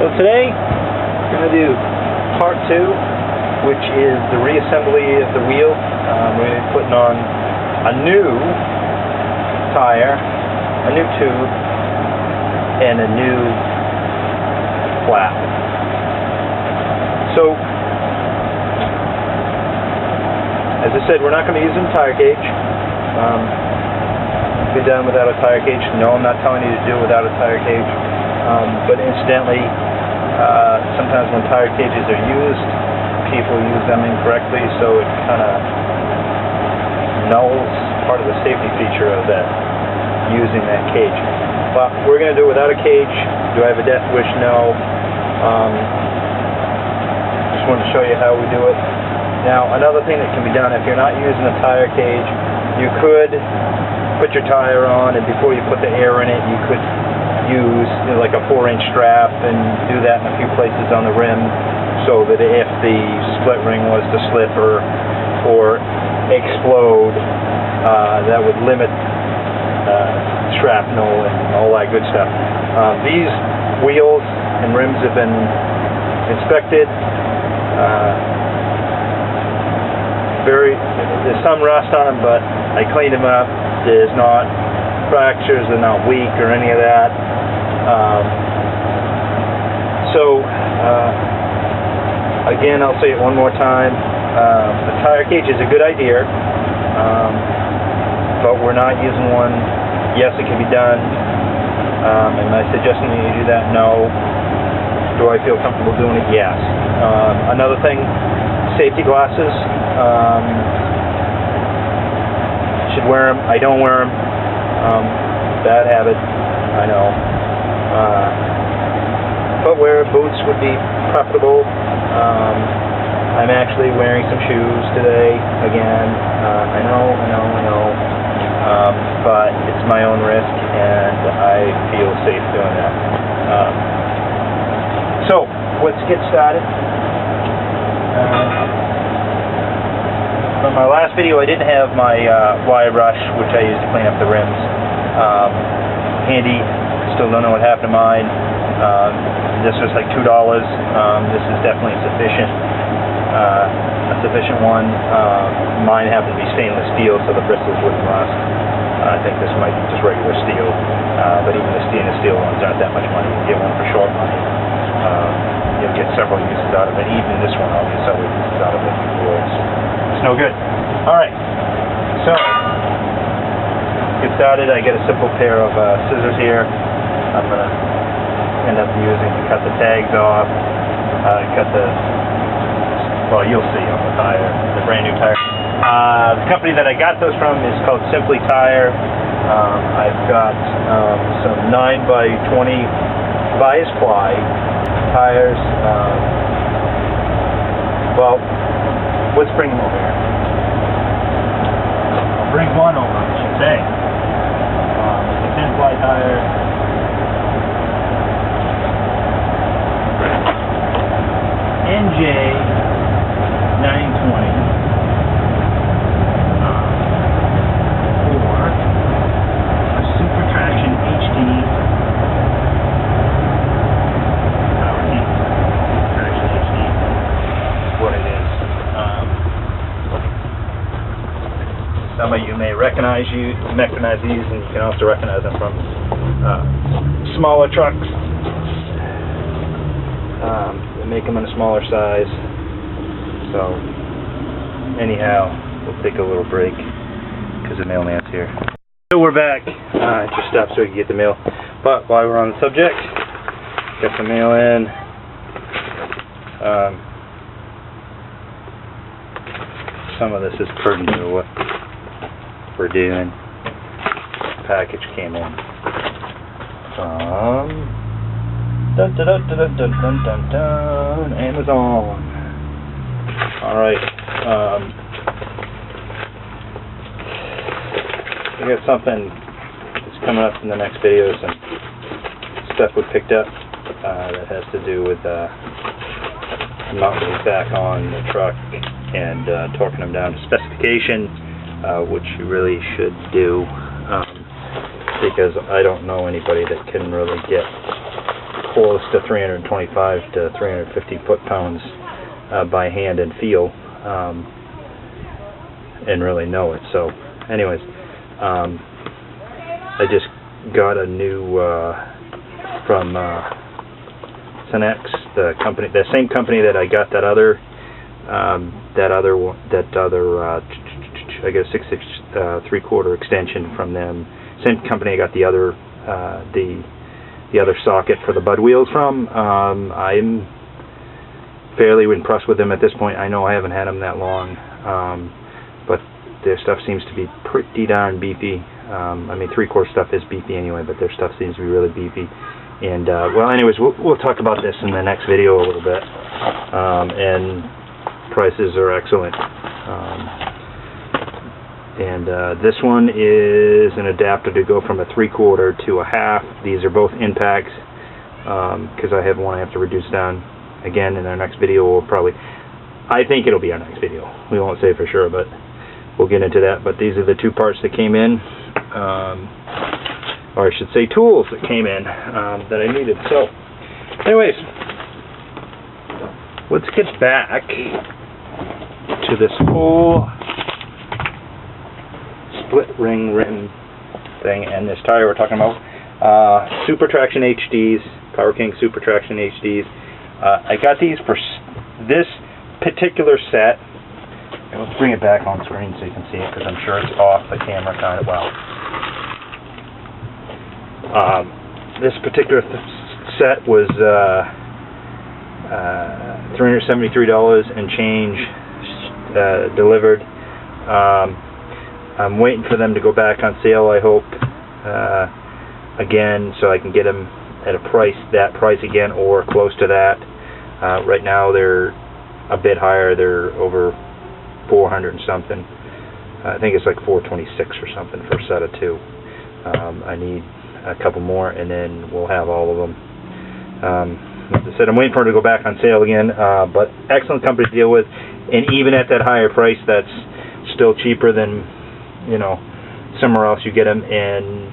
So today, we're going to do part 2, which is the reassembly of the wheel. We're going to be putting on a new tire, a new tube, and a new flap. So, as I said, we're not going to be using a tire gauge. Be done without a tire gauge. No, I'm not telling you to do it without a tire gauge. But incidentally, sometimes when tire gauges are used, people use them incorrectly, so it kind of nulls part of the safety feature of that, using that cage. But we're going to do it without a cage. Do I have a death wish? No. Just wanted to show you how we do it. Now, another thing that can be done if you're not using a tire cage, you could put your tire on, and before you put the air in it, you could use like a 4-inch strap and do that in a few places on the rim, so that if the split ring was to slip or explode, that would limit shrapnel and all that good stuff. These wheels and rims have been inspected. There's some rust on them, but I cleaned them up. There's not fractures, they're not weak or any of that. Again, I'll say it one more time. A tire cage is a good idea, but we're not using one. Yes, it can be done. Am I suggesting you do that? No. Do I feel comfortable doing it? Yes. Another thing, safety glasses. Should wear them. I don't wear them. Bad habit, I know. Footwear, boots would be preferable. I'm actually wearing some shoes today again. I know. But it's my own risk, and I feel safe doing that. So let's get started. From my last video, I didn't have my wire brush, which I use to clean up the rims, handy. Still don't know what happened to mine. This was like $2. This is definitely sufficient. A sufficient one. Mine happened to be stainless steel, so the bristles wouldn't rust. I think this might be just regular steel, but even the stainless steel ones aren't that much money. You can get one for short money. You'll get several uses out of it. Even this one, I'll get several uses out of it before it's no good. Alright, so get started. I get a simple pair of scissors here. I'm going to end up using to cut the tags off, well, you'll see on the tire, the brand new tire. The company that I got those from is called Simply Tire. I've got some 9x20 bias ply tires. Well, let's bring them over here. I'll bring one over, I should say. It's a 10-ply tire. NJ 920. Some of you may recognize these, and you can also recognize them from smaller trucks. They make them in a smaller size. So, anyhow, we'll take a little break because the mailman's here. So we're back. Just stopped so we can get the mail. But while we're on the subject, got the mail in. Some of this is pertinent to what we're doing. The package came in from Amazon. Alright, we got something that's coming up in the next video, some stuff we picked up that has to do with mounting these back on the truck and torquing them down to specification. Which you really should do, because I don't know anybody that can really get close to 325 to 350 foot-pounds by hand and feel, and really know it. So, anyways, I just got a new from Cenex, the same company that I got that other I guess 6/6 3/4 extension from them. Same company I got the other socket for the bud wheels from. I'm fairly impressed with them at this point. I know I haven't had them that long, but their stuff seems to be pretty darn beefy. I mean, 3/4 stuff is beefy anyway, but their stuff seems to be really beefy. And well, anyways, we'll talk about this in the next video a little bit. And prices are excellent. This one is an adapter to go from a 3/4 to a half. These are both impacts, because I have one I have to reduce down. Again, in our next video, I think it'll be our next video. We won't say for sure, but we'll get into that. But these are the two parts that came in, or I should say tools that came in that I needed. So, anyways, let's get back to this whole split ring rim thing and this tire we're talking about. Super Traction HDs, Power King Super Traction HDs. I got these for this particular set. Let's bring it back on screen so you can see it, because I'm sure it's off the camera kind of well. This particular set was $373 and change delivered. I'm waiting for them to go back on sale, I hope, again, so I can get them at that price again, or close to that. Right now they're a bit higher. They're over 400 and something. I think it's like 426 or something for a set of two. I need a couple more, and then we'll have all of them. As I said, I'm waiting for them to go back on sale again, but excellent company to deal with, and even at that higher price, that's still cheaper than, somewhere else you get them. And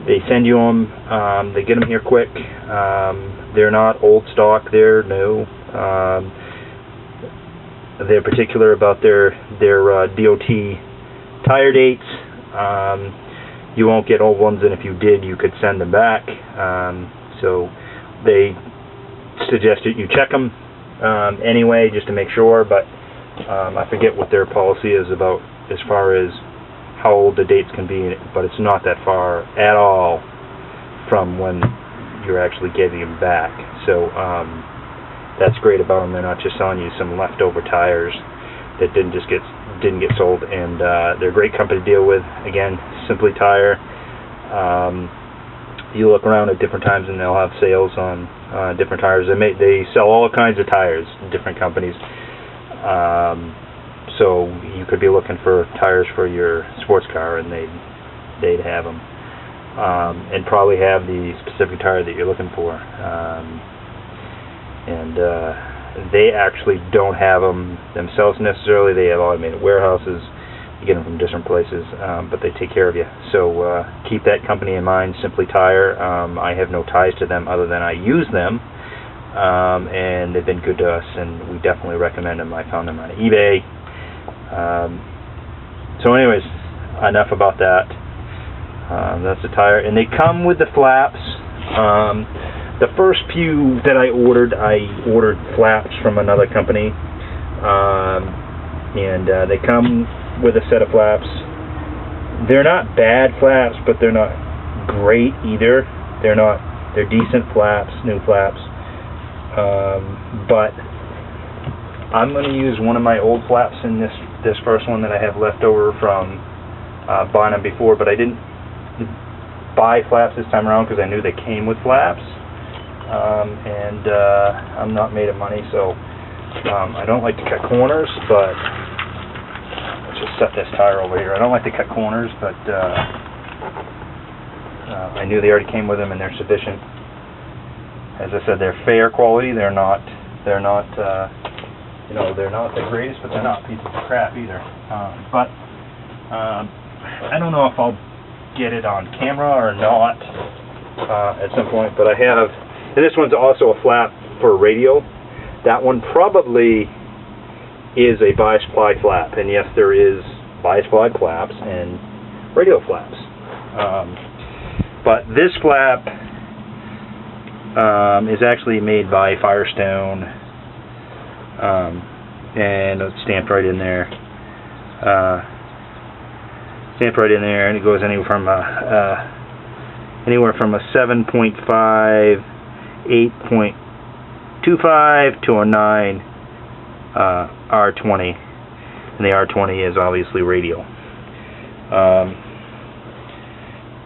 they send you them, they get them here quick. They're not old stock, they're new. They're particular about their DOT tire dates. You won't get old ones, and if you did, you could send them back. So they suggest that you check them anyway, just to make sure, but I forget what their policy is about as far as how old the dates can be, but it's not that far at all from when you're actually getting them back. So that's great about them. They're not just selling you some leftover tires that didn't get sold, and they're a great company to deal with. Again, Simply Tire. You look around at different times and they'll have sales on different tires. They sell all kinds of tires, different companies. So you could be looking for tires for your sports car, and they'd have them, and probably have the specific tire that you're looking for. They actually don't have them themselves necessarily. They have automated warehouses. You get them from different places, but they take care of you. So keep that company in mind, Simply Tire. I have no ties to them other than I use them, and they've been good to us, and we definitely recommend them. I found them on eBay. So anyways, enough about that. That's the tire, and they come with the flaps. The first few that I ordered flaps from another company, and they come with a set of flaps. They're not bad flaps, but they're not great either. They're decent flaps, new flaps. But I'm going to use one of my old flaps in this first one that I have left over from buying them before, but I didn't buy flaps this time around because I knew they came with flaps. And I'm not made of money, so I don't like to cut corners, but let's just set this tire over here. I don't like to cut corners, but I knew they already came with them, and they're sufficient. As I said, they're fair quality. They're not they're not the greatest, but they're not pieces of crap either. But I don't know if I'll get it on camera or not. at some point, but I have, and this one's also a flap for radio. That one probably is a bias ply flap, and yes, there is bias ply flaps and radio flaps. But this flap is actually made by Firestone, and it's stamped right in there. And it goes anywhere from a 7.5, 8.25 to a 9 R20, and the R20 is obviously radio.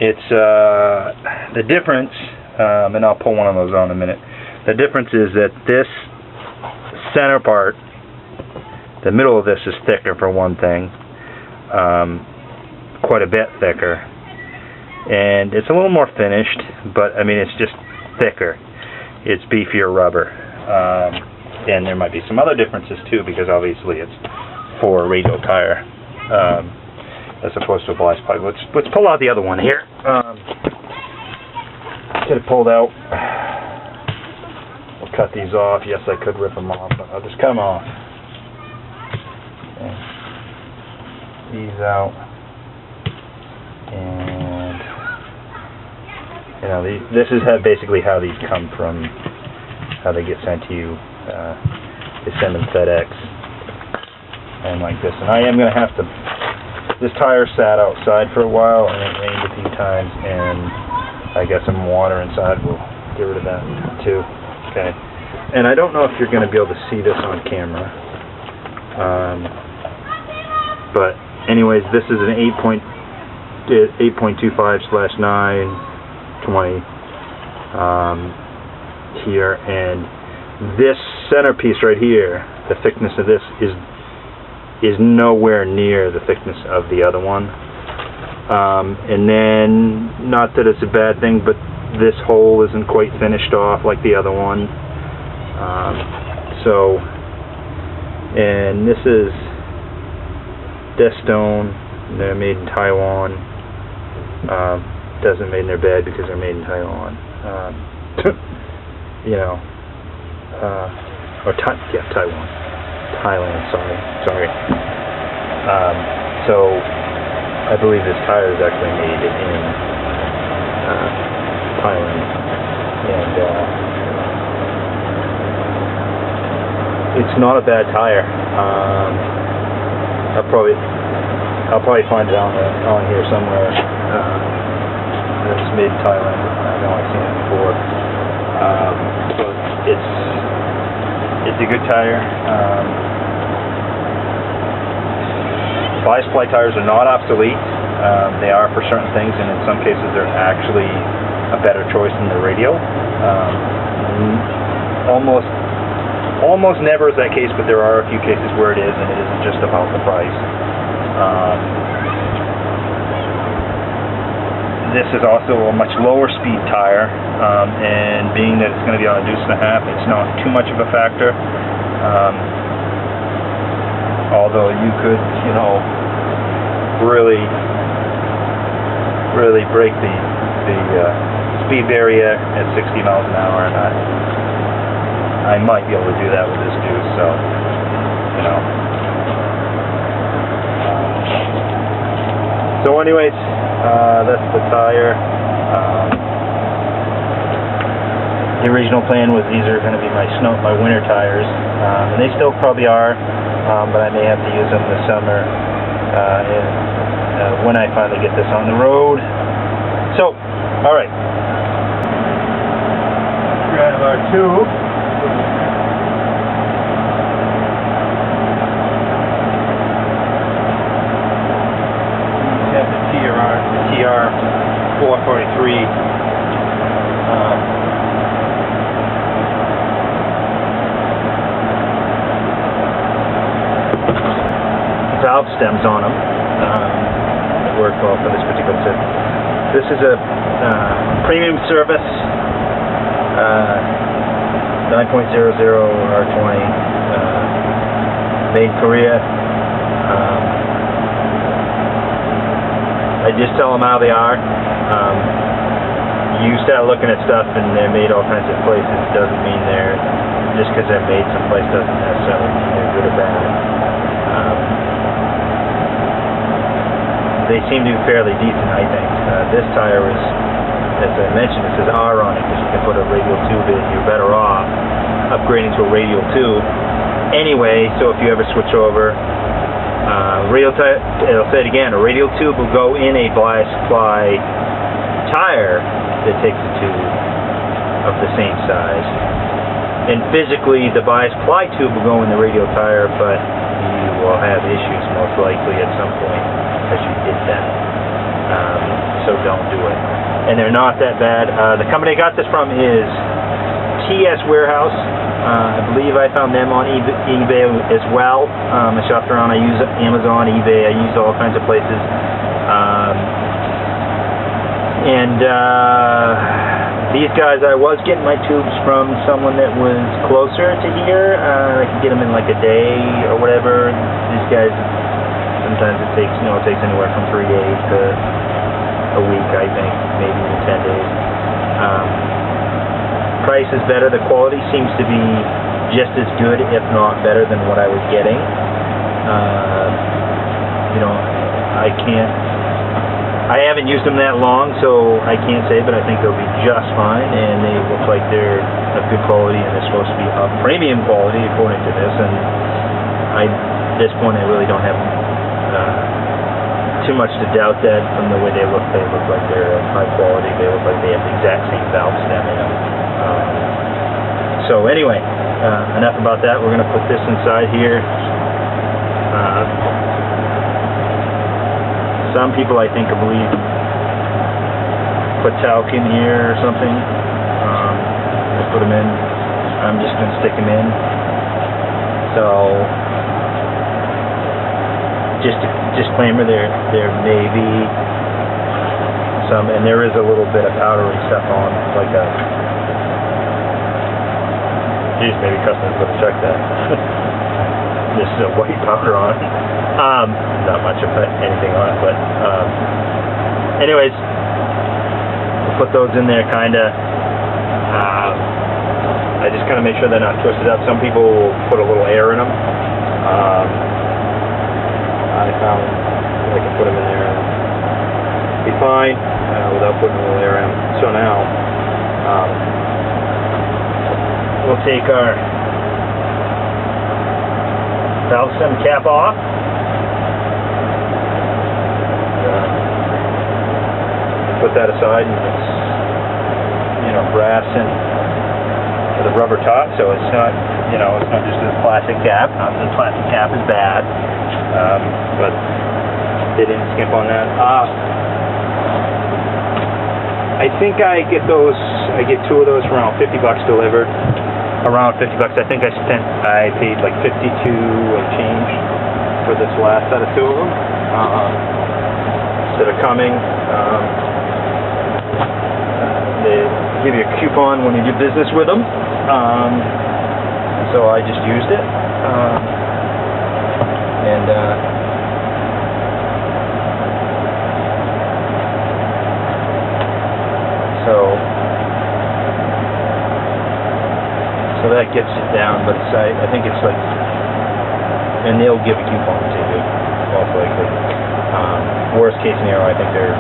It's the difference, and I'll pull one of those on in a minute. The difference is that this center part, the middle of this, is thicker for one thing, quite a bit thicker, and it's a little more finished, but I mean, it's just thicker. It's beefier rubber, and there might be some other differences too, because obviously it's for a radio tire, as opposed to a bias ply. Let's pull out the other one here. Get it pulled out. We'll cut these off. Yes, I could rip them off, but I'll just cut them off. Okay. These out, and you know, this is basically how these come from, how they get sent to you. They send them FedEx, and like this. And I am going to have to. This tire sat outside for a while, and it rained a few times, and I got some water inside. We'll get rid of that too. Okay. And I don't know if you're going to be able to see this on camera. But anyways, this is an 8.25/9/20 here, and this centerpiece right here, the thickness of this is nowhere near the thickness of the other one. And then, not that it's a bad thing, but this hole isn't quite finished off like the other one. And this is Destone. They're made in Taiwan. Doesn't made in their bed because they're made in Taiwan. You know, Taiwan. Thailand, sorry. So I believe this tire is actually made in Thailand, and it's not a bad tire. I'll probably find it on here somewhere. It's made in Thailand. I know I've seen it before. But it's a good tire. Bias ply tires are not obsolete. They are for certain things, and in some cases they're actually a better choice than the radio. Almost never is that case, but there are a few cases where it is, and it isn't just about the price. This is also a much lower speed tire, and being that it's going to be on a 1.5 deuce, it's not too much of a factor. Although you could, you know, really break the speed barrier at 60 miles an hour, and I might be able to do that with this deuce. So, you know. So, anyways, that's the tire. The original plan was these are going to be my winter tires, and they still probably are, but I may have to use them this summer when I finally get this on the road. So, all right, grab our tube. We have the TR 443. Valve stems on them. It worked well for this particular tip. This is a premium service 9.00 R20, made in Korea. I just tell them how they are. you start looking at stuff and they're made all kinds of places doesn't mean they're, just because they're made someplace doesn't necessarily mean they're good or bad. They seem to be fairly decent, I think. This tire is, as I mentioned, it says R on it because you can put a radial tube in. You're better off upgrading to a radial tube. Anyway, so if you ever switch over, radial tire, it'll say it again, a radial tube will go in a bias ply tire that takes a tube of the same size. And physically, the bias ply tube will go in the radial tire, but you will have issues most likely at some point because you did that. So don't do it. And they're not that bad. The company I got this from is TS Warehouse. I believe I found them on eBay as well. I shopped around. I use Amazon, eBay. I use all kinds of places. These guys, I was getting my tubes from someone that was closer to here. I could get them in like a day or whatever. These guys, sometimes it takes, it takes anywhere from 3 days to a week, I think, maybe even 10 days. Price is better. The quality seems to be just as good, if not better, than what I was getting. I haven't used them that long, so I can't say, but I think they'll be just fine, and they look like they're of good quality, and they're supposed to be of premium quality, according to this, and at this point, I really don't have too much to doubt that from the way they look. They look like they're high quality. They look like they have the exact same valve stem in them. So anyway, enough about that. We're going to put this inside here. Some people, I think, believe put talc in here or something. Put them in. I'm just going to stick them in. So, just a disclaimer, there may be some, and there is a little bit of powdery stuff on, like a. Geez, maybe customers would check that. This is a white powder on it. Not much of anything on it, but anyways, we'll put those in there kinda. I just kinda make sure they're not twisted up. Some people will put a little air in them. I found I can put them in there and be fine without putting a little air in them. So now we'll take our valve stem cap off. Put that aside, and it's brass and with a rubber top, so it's not it's not just a plastic cap. Not that the plastic cap is bad, but they didn't skimp on that. I think I get those. I get 2 of those for around $50 delivered. Around $50. I think I paid like 52 and change for this last set of 2 of them. That are coming. They give you a coupon when you do business with them. So I just used it. So that gets it down, but I think it's like, and they'll give a coupon to you, most likely. Worst case scenario, I think they're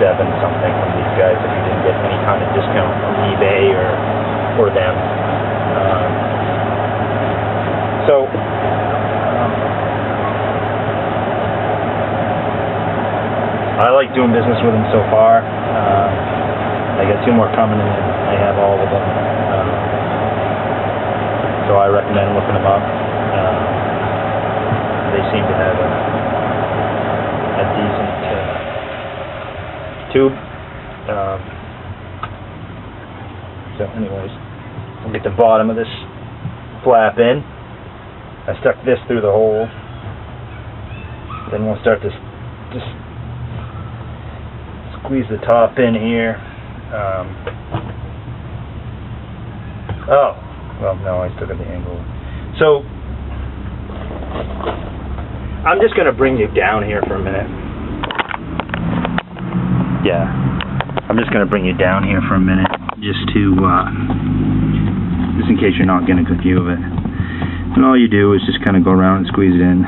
57 something from these guys if you didn't get any kind of discount from eBay or them. I like doing business with them so far. I got 2 more coming, and I have all of them. So I recommend looking them up. They seem to have a decent tube. So anyways, we'll get the bottom of this flap in. I stuck this through the hole. Then we'll start to just squeeze the top in here. Oh, well, no, I still got the angle. So, I'm just going to bring you down here for a minute. Yeah. I'm just going to bring you down here for a minute, just in case you're not getting a good view of it. And all you do is just kind of go around and squeeze it in.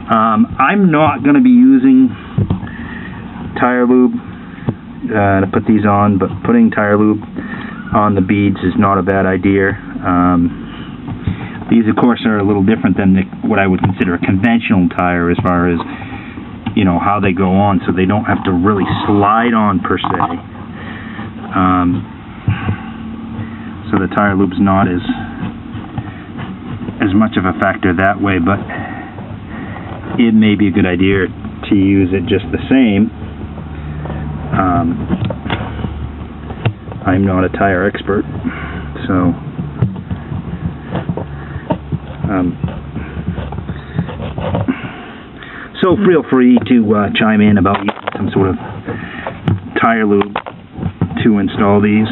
I'm not going to be using tire lube to put these on, but putting tire lube on the beads is not a bad idea. These, of course, are a little different than what I would consider a conventional tire as far as, you know, how they go on, so they don't have to really slide on per se. So the tire lube's not as much of a factor that way, but it may be a good idea to use it just the same. I'm not a tire expert, so so feel free to chime in about using some sort of tire lube to install these.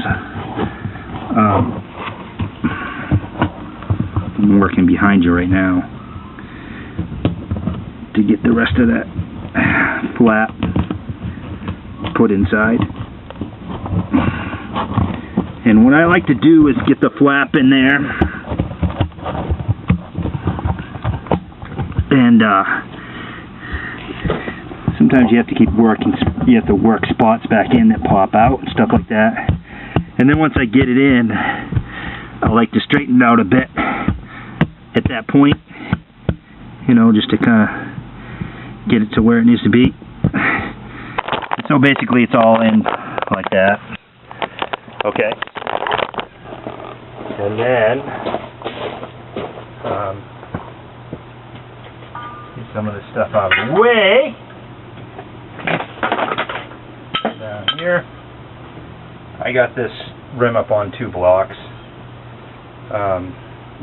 I'm working behind you right now to get the rest of that flap put inside. And what I like to do is get the flap in there and sometimes you have to keep working, you have to work spots back in that pop out and stuff like that. And then once I get it in, I like to straighten it out a bit at that point, you know, just to kind of get it to where it needs to be. So basically it's all in like that. Okay. And then get some of this stuff out of the way. Down here. I got this rim up on 2 blocks.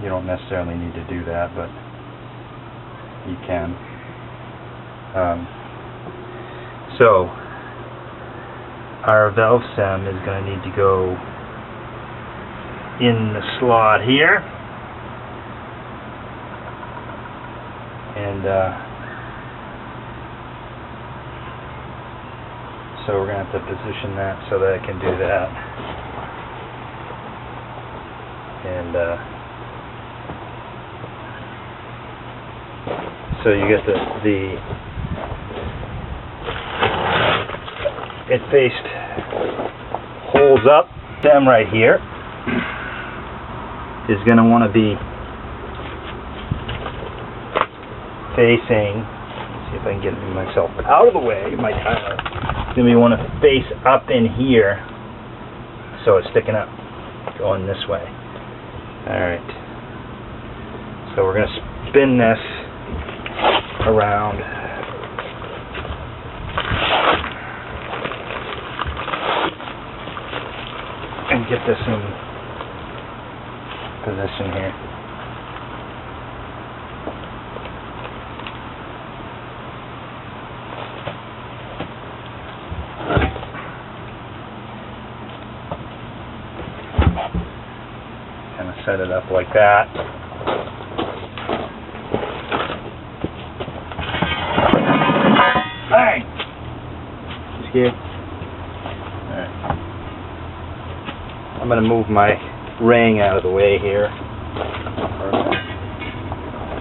You don't necessarily need to do that, but you can. So our valve stem is going to need to go in the slot here, and so we're going to have to position that so that I can do that. And so you get it faced holes up. Stem right here is going to want to be facing, let's see if I can get myself out of the way, my timer. It's going to want to face up in here so it's sticking up, going this way. Alright, so we're going to spin this around and get this in position here. Kind of set it up like that. Alright. Here. Alright. I'm going to move my ring out of the way here. To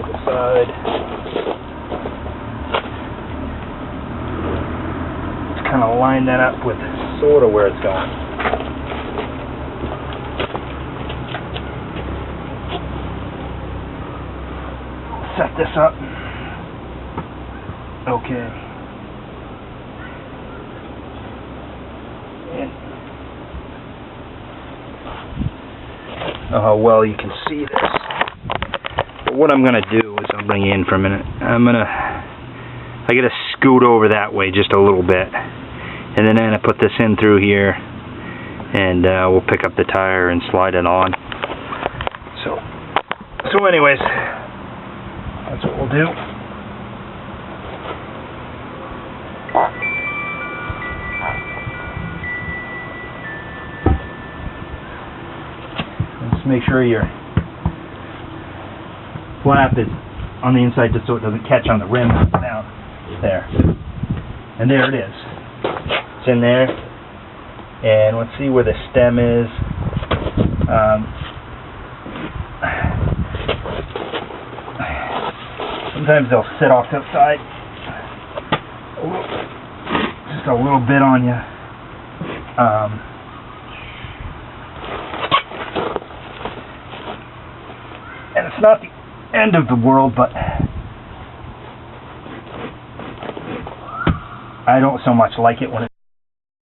the side. Just kind of line that up with sort of where it's going. Set this up. Okay. And well, you can see this. But what I'm gonna do is I'll bring you in for a minute. I gotta scoot over that way just a little bit, and then I'm gonna put this in through here, and we'll pick up the tire and slide it on. So anyways, that's what we'll do. Just make sure your flap is on the inside just so it doesn't catch on the rim. Now, there. And there it is. It's in there. And let's see where the stem is. Sometimes they'll sit off to the side. Just a little bit on you. And it's not the end of the world, but I don't so much like it when